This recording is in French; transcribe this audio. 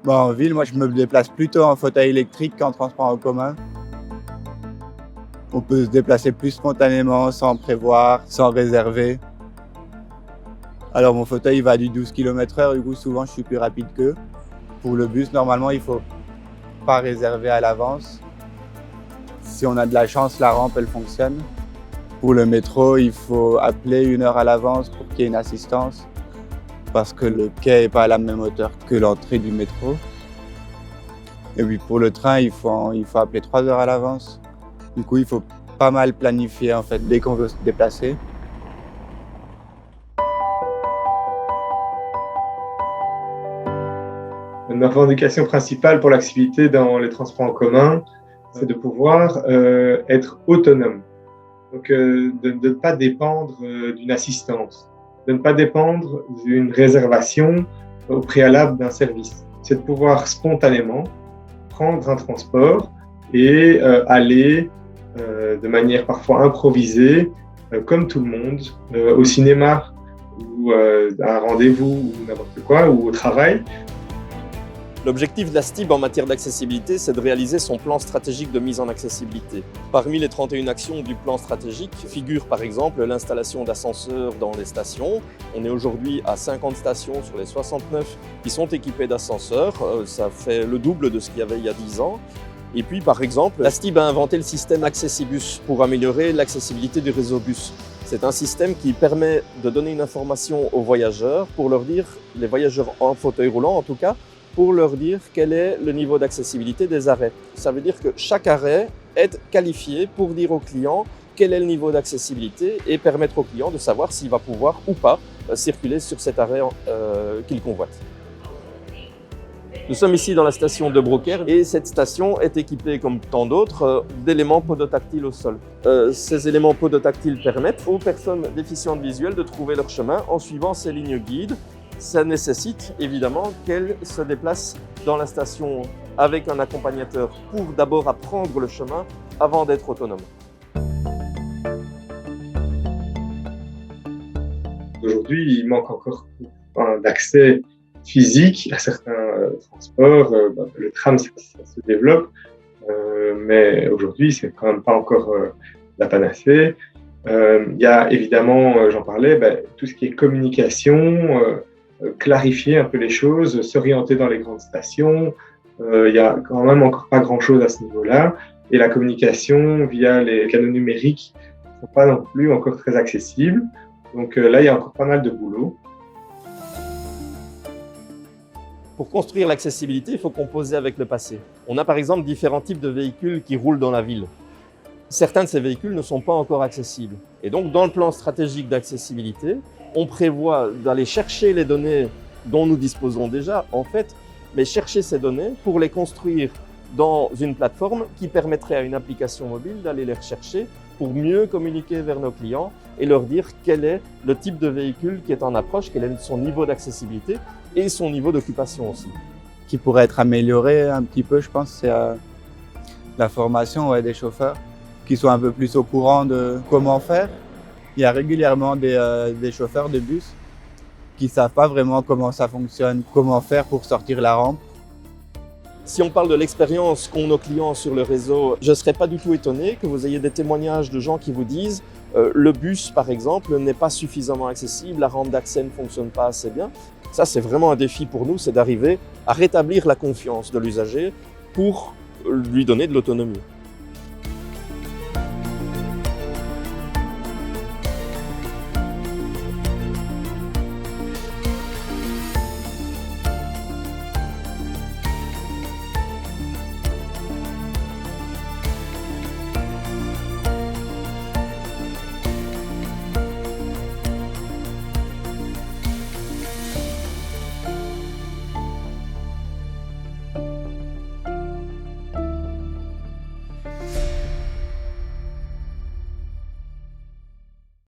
En ville, moi, je me déplace plutôt en fauteuil électrique qu'en transport en commun. On peut se déplacer plus spontanément, sans prévoir, sans réserver. Alors mon fauteuil il va du 12 km/h, du coup souvent je suis plus rapide qu'eux. Pour le bus, normalement, il ne faut pas réserver à l'avance. Si on a de la chance, la rampe elle fonctionne. Pour le métro, il faut appeler 1 heure à l'avance pour qu'il y ait une assistance, parce que le quai n'est pas à la même hauteur que l'entrée du métro. Et puis pour le train, il faut appeler 3 heures à l'avance. Du coup, il faut pas mal planifier en fait dès qu'on veut se déplacer. Ma revendication principale pour l'accessibilité dans les transports en commun, c'est de pouvoir être autonome. Donc de ne pas dépendre d'une assistance, de ne pas dépendre d'une réservation au préalable d'un service. C'est de pouvoir spontanément prendre un transport et aller de manière parfois improvisée, comme tout le monde, au cinéma ou à un rendez-vous ou n'importe quoi, ou au travail. L'objectif de la STIB en matière d'accessibilité, c'est de réaliser son plan stratégique de mise en accessibilité. Parmi les 31 actions du plan stratégique figure par exemple l'installation d'ascenseurs dans les stations. On est aujourd'hui à 50 stations sur les 69 qui sont équipées d'ascenseurs. Ça fait le double de ce qu'il y avait il y a 10 ans. Et puis par exemple, la STIB a inventé le système Accessibus pour améliorer l'accessibilité du réseau bus. C'est un système qui permet de donner une information aux voyageurs pour leur dire, les voyageurs en fauteuil roulant en tout cas, pour leur dire quel est le niveau d'accessibilité des arrêts. Ça veut dire que chaque arrêt est qualifié pour dire au client quel est le niveau d'accessibilité et permettre au client de savoir s'il va pouvoir ou pas circuler sur cet arrêt qu'il convoite. Nous sommes ici dans la station de Brocaire et cette station est équipée, comme tant d'autres, d'éléments podotactiles au sol. Ces éléments podotactiles permettent aux personnes déficientes visuelles de trouver leur chemin en suivant ces lignes guides. Ça nécessite évidemment qu'elles se déplacent dans la station avec un accompagnateur pour d'abord apprendre le chemin avant d'être autonome. Aujourd'hui, il manque encore d'accès physique à certains transports. Le tram, ça se développe, mais aujourd'hui, c'est quand même pas encore la panacée. Il y a évidemment, j'en parlais, tout ce qui est communication, clarifier un peu les choses, s'orienter dans les grandes stations. Il y a quand même encore pas grand-chose à ce niveau-là. Et la communication via les canaux numériques ne sont pas non plus encore très accessibles. Donc là, il y a encore pas mal de boulot. Pour construire l'accessibilité, il faut composer avec le passé. On a par exemple différents types de véhicules qui roulent dans la ville. Certains de ces véhicules ne sont pas encore accessibles. Et donc, dans le plan stratégique d'accessibilité, on prévoit d'aller chercher les données dont nous disposons déjà, en fait, mais chercher ces données pour les construire dans une plateforme qui permettrait à une application mobile d'aller les rechercher pour mieux communiquer vers nos clients et leur dire quel est le type de véhicule qui est en approche, quel est son niveau d'accessibilité et son niveau d'occupation aussi. Qui pourrait être amélioré un petit peu, je pense, c'est la formation des chauffeurs, qui soient un peu plus au courant de comment faire. Il y a régulièrement des chauffeurs de bus qui ne savent pas vraiment comment ça fonctionne, comment faire pour sortir la rampe. Si on parle de l'expérience qu'ont nos clients sur le réseau, je ne serais pas du tout étonné que vous ayez des témoignages de gens qui vous disent le bus, par exemple, n'est pas suffisamment accessible, la rampe d'accès ne fonctionne pas assez bien. Ça, c'est vraiment un défi pour nous, c'est d'arriver à rétablir la confiance de l'usager pour lui donner de l'autonomie.